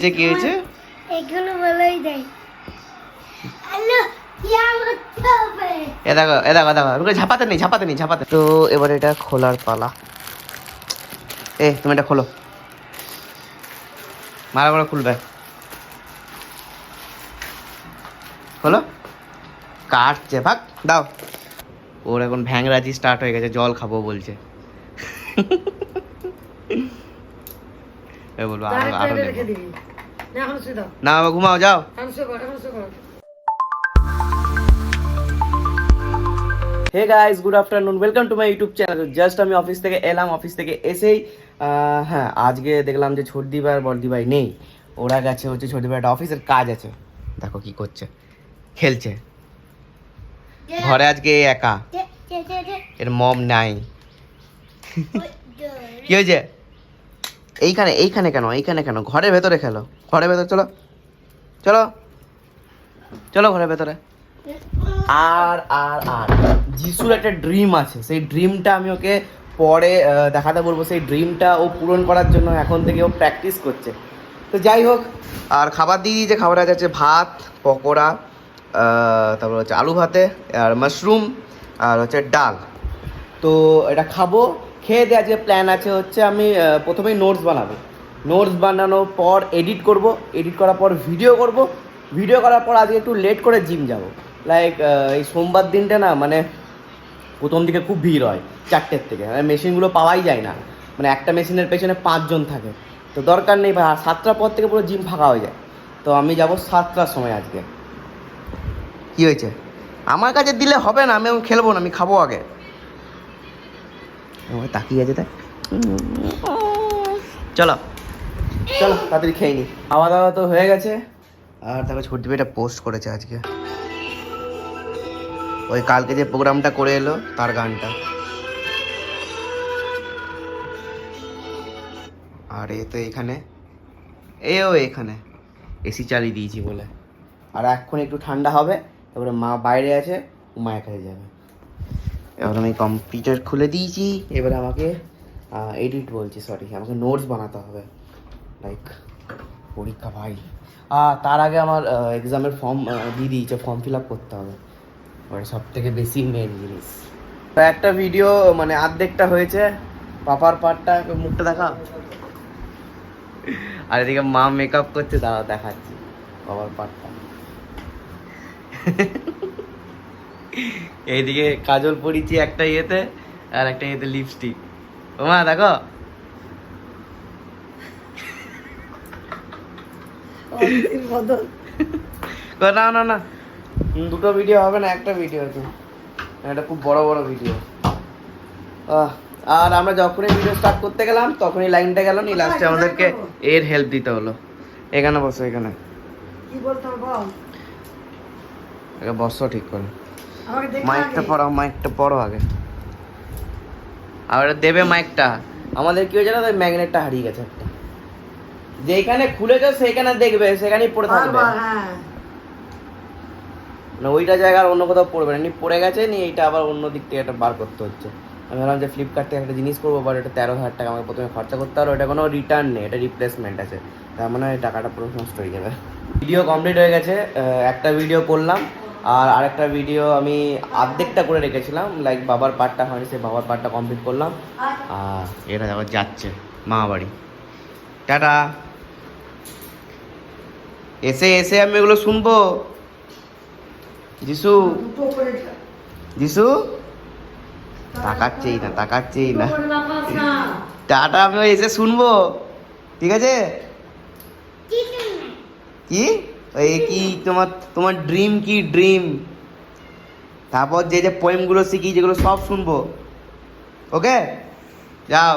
যে কি হয়েছে এগুলো বলেই দেয় হ্যালো ইয়া করতে হবে এ দেখো ওকে ঝাপাতে নেই তো এবার এটা খোলার পালা তুমি এটা খোলো মারা করে খুলবে খোলো কাটছে ভাগ দাও ওর এখন ভ্যাংরাজি স্টার্ট হয়ে গেছে জল খাবো বলছে বলবো আরো না বাবা ঘুমাও যাও hey guys good afternoon welcome to my YouTube channel just আমি অফিস থেকে এলাম অফিস থেকে এসেই হ্যাঁ আজকে দেখলাম যে ছোটদি ভাই আর বড়দি ভাই নেই ওরা গেছে হচ্ছে ছোটদি ভাই একটা অফিসের কাজ আছে দেখো কি করছে খেলছে ঘরে আজকে একা এর মম নাই কি হয়েছে এইখানে কেন ঘরের ভেতরে খেলো ঘরের ভেতরে চলো চলো চলো ঘরের ভেতরে আর যিশুর একটা ড্রিম আছে সেই ড্রিমটা আমি ওকে পরে দেখাতে বলবো সেই ড্রিমটা ও পূরণ করার জন্য এখন থেকে ও প্র্যাকটিস করছে তো যাই হোক আর খাবার দিয়ে দিয়েছে খাবার আছে ভাত পকোড়া তারপর হচ্ছে আলু ভাতে আর মাশরুম আর হচ্ছে ডাল তো এটা খাবো খেয়ে দেওয়ার যে প্ল্যান আছে হচ্ছে আমি প্রথমেই নোটস বানানোর পর এডিট করার পর ভিডিও করার পর আজকে একটু লেট করে জিম যাব লাইক এই সোমবার দিনটা না মানে প্রথম দিকে খুব ভিড় হয় 4টের থেকে মানে মেশিনগুলো পাওয়াই যায় না মানে একটা মেশিনের পেছনে 5 জন থাকে তো দরকার নেই ভাই 7টার পর থেকে পুরো জিম ফাঁকা হয়ে যায় তো আমি যাব 7টার সময় আজকে কি হয়েছে আমার কাছে দিলে হবে না আমি এখন খেলবো না আমি খাবো আগে তাকিয়ে আছে তাই চলো তাড়াতাড়ি খেয়ে নি খাওয়া দাওয়া তো হয়ে গেছে আর তারপর ছোট এটা পোস্ট করেছে আজকে ওই কালকে যে প্রোগ্রামটা করে এলো তার গানটা আর এ তো এখানে এখানে এসি চালিয়ে দিয়েছি বলে আর এখন একটু ঠান্ডা হবে তারপরে মা বাইরে আছে মায়ের কাছে যাবে এবার আমি কম্পিউটার খুলে দিয়েছি এবার আমাকে আমাকে নোটস বানাতে হবে লাইক পরীক্ষা ভাই তার আগে আমার এক্সামের ফর্ম দিয়ে দিয়েছে ফর্ম ফিল আপ করতে হবে ওটা সব থেকে বেশি মেন জিনিস একটা ভিডিও মানে অর্ধেকটা হয়েছে পাপার পার্টটা মুখটা দেখা আর এদিকে মা মেকআপ করছে দাঁড়া দেখাচ্ছি পাপার পার্টটা এইদিকে কাজল পরিছি একটা ইয়েতে আর একটা ইয়েতে লিপস্টিক ও মা দেখো না দুটো ভিডিও হবে না একটা ভিডিও আছে এটা খুব বড় ভিডিও আর আমরা যখনই ভিডিও স্টার্ট করতে গেলাম তখনই লাইনটা গেল নি লাস্টে আমাদেরকে এর হেল্প দিতে হলো এখানে বসো এখানে কি বলতে হবে বসো ঠিক করে মাইকটা পড়ো আগে আর দেবে মাইকটা আমাদের কি হয়েছে না ম্যাগনেটটা হারিয়ে গেছে একটা যেখানে খুলেছে সেখানে দেখবে সেখানেই পড়ে থাকবে না ওইটা জায়গার অন্য কোথাও পড়বে না পড়ে গেছে নি এইটা আবার অন্য দিক থেকে একটা বার করতে হচ্ছে আমি ভাবলাম যে ফ্লিপকার্ট থেকে একটা জিনিস করবো বাট এটা 13,000 টাকা আমাকে প্রথমে খরচা করতে হবে এটা কোনো রিটার্ন নেই এটা রিপ্লেসমেন্ট আছে তার মানে টাকাটা পুরো নষ্ট হয়ে যাবে ভিডিও কমপ্লিট হয়ে গেছে একটা ভিডিও করলাম আর আরেকটা ভিডিও আমি অর্ধেকটা করে রেখেছিলাম লাইক বাবার পার্টটা হয়নি সে বাবার পার্টটা কমপ্লিট করলাম আর এটা আবার যাচ্ছে মা বাড়ি টাটা এসে আমি এগুলো শুনবো যিশু তাকাচ্ছেই না টাটা আমি এসে শুনবো ঠিক আছে কি এই কি তোমার ড্রিম তারপর যে পোয়েমগুলো শিখি যেগুলো সব শুনবো ওকে যাও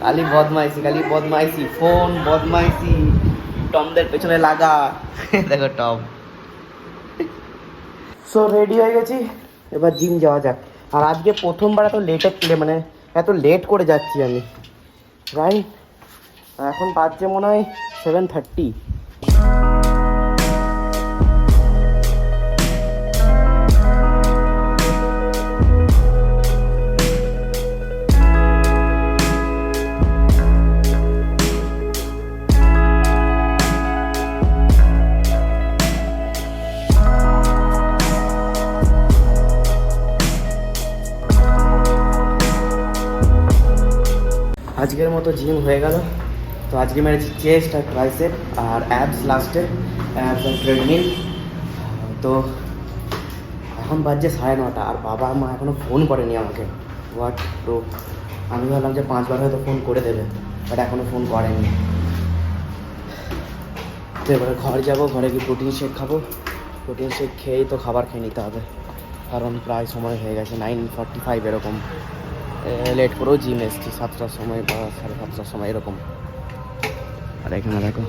খালি বদমাইশি ফোন বদমাইশি টমদের পেছনে লাগা দেখো টম সো রেডি হয়ে গেছি এবার জিম যাওয়া যাক আর আজকে প্রথমবার এত লেট করে যাচ্ছি আমি রাইট এখন বাজছে মনে হয় 7:30 আজকের মতো জিম হয়ে গেল। তো আজকে মেরেছি চেস্ট আর ট্রাইসেপ আর অ্যাবস লাস্টে, অ্যাবস আর ট্রেডমিল। তো এখন বাজছে 9:30 আর বাবা মা এখনও ফোন করেনি আমাকে। হোয়াট তো আমি ভাবলাম যে 5বার হয়তো ফোন করে দেবে, বাট এখনও ফোন করেনি। তো এবারে ঘরে যাবো, ঘরে গিয়ে প্রোটিন শেক খাবো। প্রোটিন শেক খেয়েই তো খাবার খেয়ে নিতে হবে, কারণ প্রায় সময় হয়ে গেছে 9:45 এরকম। লেট করেও জিম এসেছি, 7টার সময় বা 7:30টার সময় এরকম। আর এখানে দেখো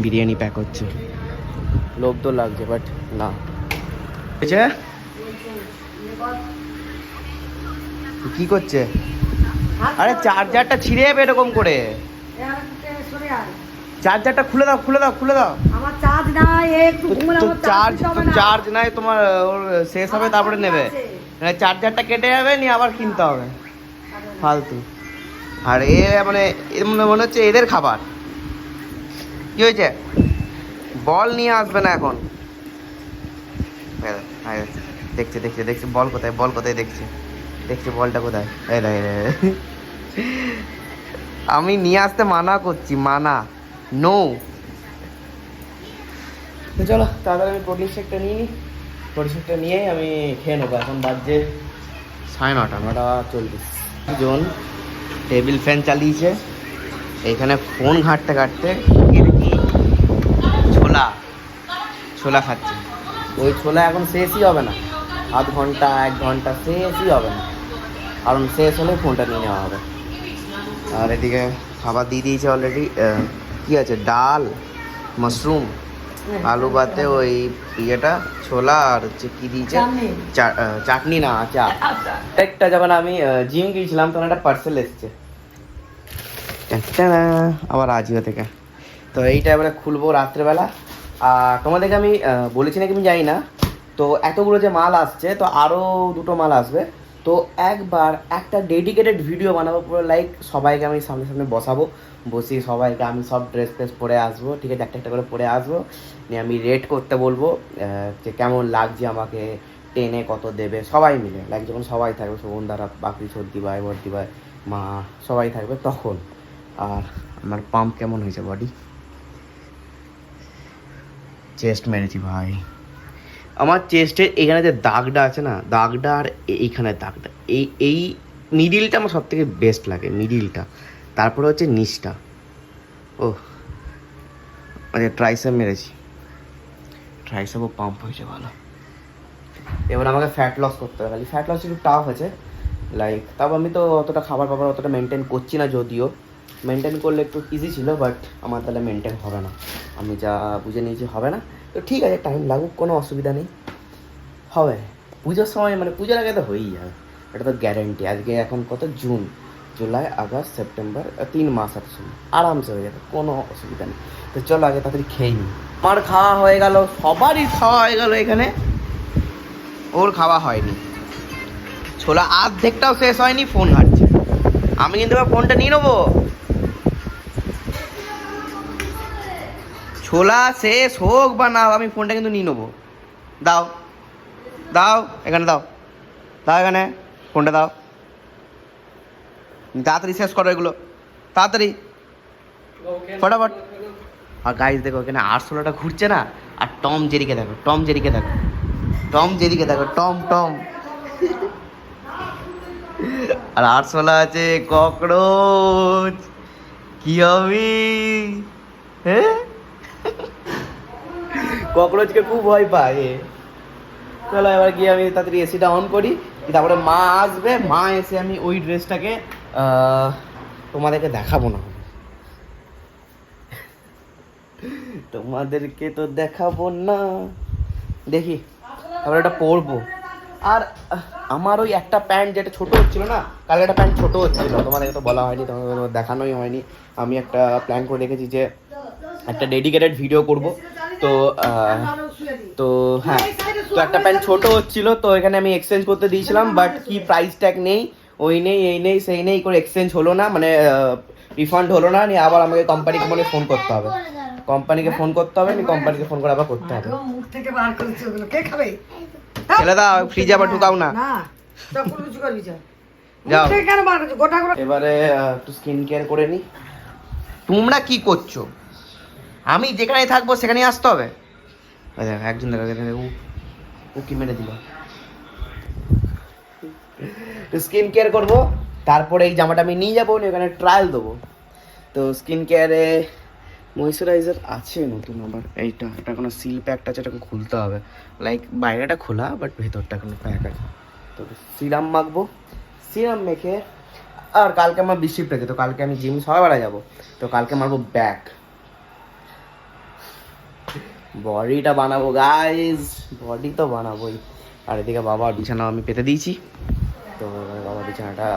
বিরিয়ানি প্যাক হচ্ছে, লোভ তো লাগছে বাট না। কি করছে? আরে চার্জারটা ছিঁড়ে যাবে এরকম করে। চার্জারটা খুলে দাও, খুলে দাও, খুলে দাও। আমার চার্জ নাই, একটু ঘুমোলে আমার চার্জ নাই তোমার, ওর শেষ হবে তারপরে নেবে। চার্জারটা কেটে যাবে, নিয়ে আবার কিনতে হবে ফালতু। আর মানে মনে হচ্ছে এদের খাবার। কি হয়েছে? বল নিয়ে আসবে না এখন। দেখছে দেখছে দেখছে বল কোথায়, বল কোথায় দেখছে, দেখছে বলটা কোথায়। আমি নিয়ে আসতে মানা করছি, মানা নো। তো চলো তাড়াতাড়ি আমি প্রোটিন শেকটা নিয়ে নিই। প্রোটিন শেকটা নিয়েই আমি খেয়ে নেবো। এখন বাজছে 9:30, 9:40। জন টেবিল ফ্যান চালিয়েছে এইখানে, ফোন ঘাঁটতে ঘাঁটতে দেখি ছোলা ছোলা খাচ্ছে। ওই ছোলা এখন শেষই হবে না, আধ ঘন্টা 1 ঘন্টা শেষই হবে না, কারণ শেষ হলে ফোনটা নিয়ে নেওয়া হবে। আর এদিকে খাবার দিয়ে দিয়েছে অলরেডি। কি আছে, ডাল, মাশরুম, আলু ভাতে, ওই ইয়েটা ছোলা, আর হচ্ছে কি দিয়েছে চাটনি না আচার। একটা যখন আমি জিম গিয়েছিলাম তখন একটা পার্সেল এসছে আবার আজিও থেকে। তো এইটা এবারে খুলবো রাত্রেবেলা। আর তোমাদেরকে আমি বলেছি নাকি আমি জানি না। তো এতগুলো যে মাল আসছে, তো আরও 2টো মাল আসবে। তো একবার একটা ডেডিকেটেড ভিডিও বানাবো পুরো, লাইক সবাইকে আমি সামনে সামনে বসাবো, বসিয়ে সবাইকে আমি সব ড্রেস ট্রেস পরে আসবো, ঠিক আছে, একটা একটা করে পরে আসবো, নিয়ে আমি রেট করতে বলবো যে কেমন লাগছে আমাকে, 10-এ কত দেবে, সবাই মিলে। লাইক যখন সবাই থাকবে, শোভনদারা, বাকি সর্দি ভাই, ভর্তি ভাই, মা, সবাই থাকবে তখন। আর আমার পাম্প কেমন হয়েছে, বডি চেস্ট মেরেছি ভাই। আমার চেস্টের এখানে যে দাগটা আছে না, দাগটা আর এইখানে দাগটা, এই মিডিলটা আমার সব থেকে বেস্ট লাগে, মিডিলটা। তারপরে হচ্ছে নিচটা। ও মানে ট্রাইসেপ মেরেছি, ট্রাইসেপও পাম্প হয়েছে ভালো। এবার আমাকে ফ্যাট লস করতে হবে, খালি ফ্যাট লস একটু টাফ আছে। লাইক তাও আমি তো অতটা খাবার অতটা মেনটেন করছি না, যদিও মেনটেন করলে একটু ইজি ছিল, বাট আমার তাহলে মেনটেন হবে না। আমি যা বুঝে নিয়েছি হবে না। তো ঠিক আছে, টাইম লাগুক, কোনো অসুবিধা নেই, হবে। পুজোর সময় মানে পুজোর আগে তো হয়েই যাবে, এটা তো গ্যারেন্টি। আজকে এখন কত, জুন, জুলাই, আগস্ট, সেপ্টেম্বর, 3 মাস আর সময় আরামসে হয়ে যাবে, কোনো অসুবিধা নেই। তো চলো আগে তাড়াতাড়ি খেয়ে নিই। আমার খাওয়া হয়ে গেল, সবারই খাওয়া হয়ে গেল এখানে, ওর খাওয়া হয়নি। ছোলা আর্ধেকটাও শেষ হয়নি, ফোন ঘাটছে। আমি কিন্তু এবার ফোনটা নিয়ে নেবো। ছোলা শেষ হোক বা না, আমি ফোনটা কিন্তু নিয়ে নেবো। দাও দাও, এখানে দাও, দাও এখানে ফোনটা দাও, তাড়াতাড়ি শেষ করো এগুলো, তাড়াতাড়ি ফটাফট। আর গাইজ দেখো এখানে 816টা ঘুরছে না, আর টম জেরিকে দেখো, টম জেরিকে দেখো, টম জেরিকে দেখো, টম টম। আর 816 আছে ককরোচ, কি হবে? হ্যাঁ, ককরোচকে খুব ভয় পায়। চলো এবার গিয়ে আমি তাড়াতাড়ি এসিটা অন করি, তারপরে মা আসবে, মা এসে আমি ওই ড্রেসটাকে তোমাদেরকে দেখাবো না, তোমাদেরকে তো দেখাবো না, দেখি তারপরে এটা পরবো। আর আমার ওই একটা প্যান্ট যেটা ছোটো হচ্ছিলো না, কালকে একটা প্যান্ট ছোটো হচ্ছিলো, তোমাদেরকে তো বলা হয়নি, তোমাদের দেখানোই হয়নি। আমি একটা প্ল্যান করে রেখেছি যে একটা ডেডিকেটেড ভিডিও করব। তো তো হ্যাঁ, তো একটা প্যান্ট ছোটো হচ্ছিলো, তো এখানে আমি এক্সচেঞ্জ করতে দিয়েছিলাম, বাট কি প্রাইস ট্যাগ নেই, ওই নেই এই নেই সেই নেই করে এক্সচেঞ্জ হলো না, মানে রিফান্ড হলো না। নিয়ে আবার আমাকে কোম্পানিকে মানে ফোন করতে হবে, কোম্পানিকে ফোন করতে হবে, কোম্পানিকে ফোন করে আবার করতে হবে। মুখ থেকে বার করেছে ওগুলো, কে খাবে? ছেলে দাও, ফ্রিজে আবার ঢুকাও না। না, চকুর লুচি করবি যা। যাও মুখে কেন বার করছো? গোটা গোটা এবারে একটু স্কিন কেয়ার করে নি। তোমরা কি করছো? আমি যেখানে থাকবো সেখানেই আসতে হবে। ওই দেখ, একজন দেখা ও কি মেরে দিল। স্কিন কেয়ার করবো, তারপরে এই জামাটা আমি নিয়ে যাবো, নিয়ে ওখানে ট্রায়াল দেবো। তো স্কিন কেয়ারে ময়েশ্চারাইজার আছে নতুন আবার, এইটা এটা কোনো সিল প্যাকটা আছে, এটাকে খুলতে হবে। লাইক বাইরেটা খোলা বাট ভেতরটা কোনো প্যাক আছে। তো সিরাম মাখবো, সিরাম মেখে আর কালকে আমার বিশিফট আছে, তো কালকে আমি জিম সকালবেলা যাবো, তো কালকে মারবো ব্যাক, বডিটা বানাবো গাইজ, বডি তো বানাবোই। আর এদিকে বাবার বিছানা আমি পেতে দিয়েছি, তো এবারে বাবার বিছানাটা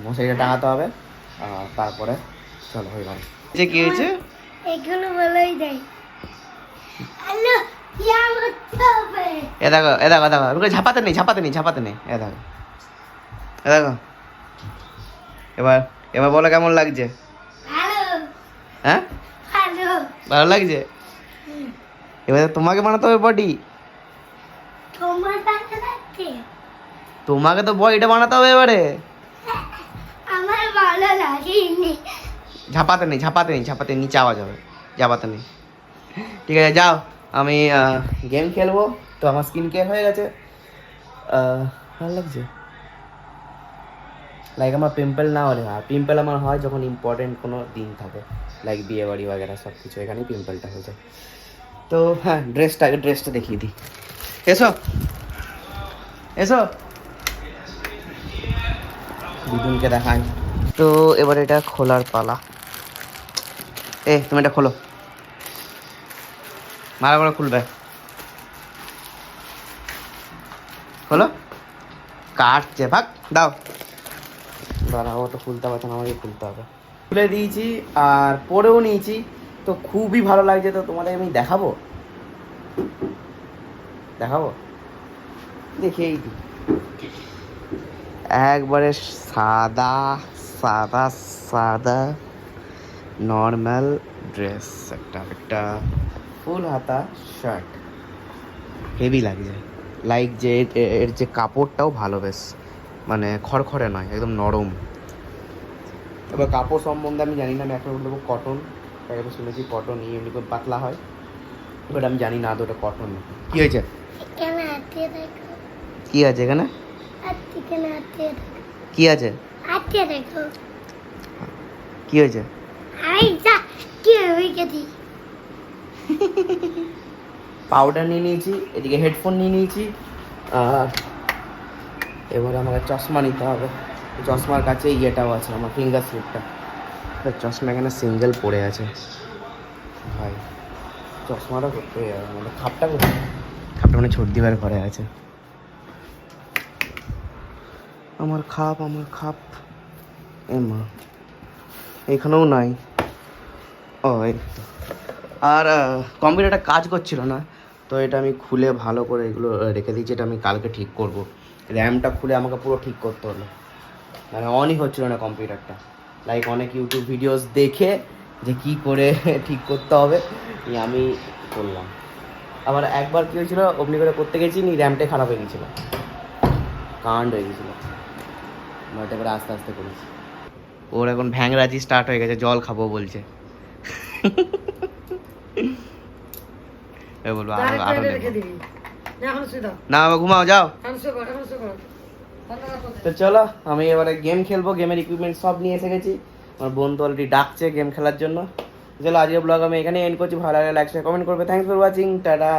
মশারিটা টাঙাতে হবে, আর তারপরে চলো হয়ে গেল। যে কি হয়েছে? এগুলো বলেই দেয় আলো ইয়া করতে হবে। এ দেখো এ দেখো দেখো, ওকে ঝাপাতে নেই ঝাপাতে নেই ঝাপাতে নেই, এ দেখো এ দেখো। এবার এবার বলো কেমন লাগছে? ভালো হ্যাঁ ভালো। ভালো লাগছে? এবার তোমাকে বানাতে হবে বডি, তোমার কাছে লাগছে? তোমাকে তো বডিটা বানাতে হবে এবারে। আমার ভালো লাগেনি। ঝাপাতে নেই ঝাপাতে নেই ঝাপাতে নিচে আওয়াজ হবে, ঝাপাতে নেই। ঠিক আছে যাও, আমি গেম খেলবো। তো আমার স্কিন কেয়ার হয়ে গেছে, ভালো লাগছে। লাইক আমার পিম্পল না হলে হয়, পিম্পল আমার হয় যখন ইম্পর্টেন্ট কোনো দিন থাকে, লাইক বিয়ে বাড়ি বাগেরা সব কিছু, এখানেই পিম্পলটা হয়ে যায়। তো হ্যাঁ, ড্রেসটা দেখিয়ে দিই। এসো এসো, দিদুনকে দেখাই। তো এবার এটা খোলার পালা। তুমি এটা খোলো, মারা করে খুলবে, খোলো। কাটছে, ভাগ দাও, দাঁড়াও, তো খুলতে পারছে না, আমাকে খুলতে হবে। খুলে দিয়েছি আর পরেও নিয়েছি, তো খুবই ভালো লাগছে। তো তোমাদের আমি দেখাবো দেখেই দিই। একবারে সাদা সাদা সাদা নর্মাল ড্রেস, একটা ফুল হাতা শার্ট, হেভি লাগছে। লাইক যে এর যে কাপড়টাও ভালো, বেশ মানে খড়খড়ে নয়, একদম নরম। এবার কাপড় সম্বন্ধে আমি জানি না, আমি এখন বলবো কটন, তাকে শুনেছি কটন এমনি করে পাতলা হয়, বাট আমি জানি না আদৌ ওটা কটন। কি হয়েছে? এখানে হাতে দেখো, কি আছে এখানে? এখানে হাতে দেখো, কি আছে? হাতে দেখো। কি হয়েছে? আই যা কি হয়ে গেছি। পাউডার নিয়ে নিয়েছি, এদিকে হেডফোন নিয়ে নিয়েছি, আর এবারে আমাকে চশমা নিতে হবে। চশমার কাছে ইয়েটাও আছে, আমার ফিঙ্গার স্লিপটা। চশমা এখানে সিঙ্গেল পড়ে আছে ভাই, চশমাটা করতে মানে খাপটা মানে ছর্দি বের ঘরে আছে। আমার খাপ এ মা, এখানেও নাই। ও এই তো। আর কম্পিউটারটা কাজ করছিল না, তো এটা আমি খুলে ভালো করে এগুলো রেখে দিয়েছি, এটা আমি কালকে ঠিক করব। র্যামটা খুলে আমাকে পুরো ঠিক করতে হলো, মানে অনই হচ্ছিল না কম্পিউটারটা। লাইক অনেক ইউটিউব ভিডিওস দেখে যে কি করে ঠিক করতে হবে আমি করলাম। আবার একবার কী হয়েছিল, অমনি করে করতে গেছি নি, র্যামটাই খারাপ হয়ে গেছিলো, কাণ্ড হয়ে গেছিলো। নয়টা করে আস্তে আস্তে করেছি। ওর এখন ভ্যাংরাজি স্টার্ট হয়ে গেছে, জল খাবো বলছে। বলবো আরো আরো রেখে দিবি না, এখন শুয়ে দাও, না বাবা ঘুমাও, যাও। এখন শুয়ে পড়, এখন শুয়ে পড়। তো চলো, আমি এবারে গেম খেলবো। গেমের ইকুইপমেন্ট সব নিয়ে এসে গেছি, আমার বন্ধু অলরেডি ডাকছে গেম খেলার জন্য। চলো আজকের ব্লগ আমি এখানে এন্ড করছি। ভালো লাগলে লাইক শেয়ার কমেন্ট করবে। Thanks for watching, tata.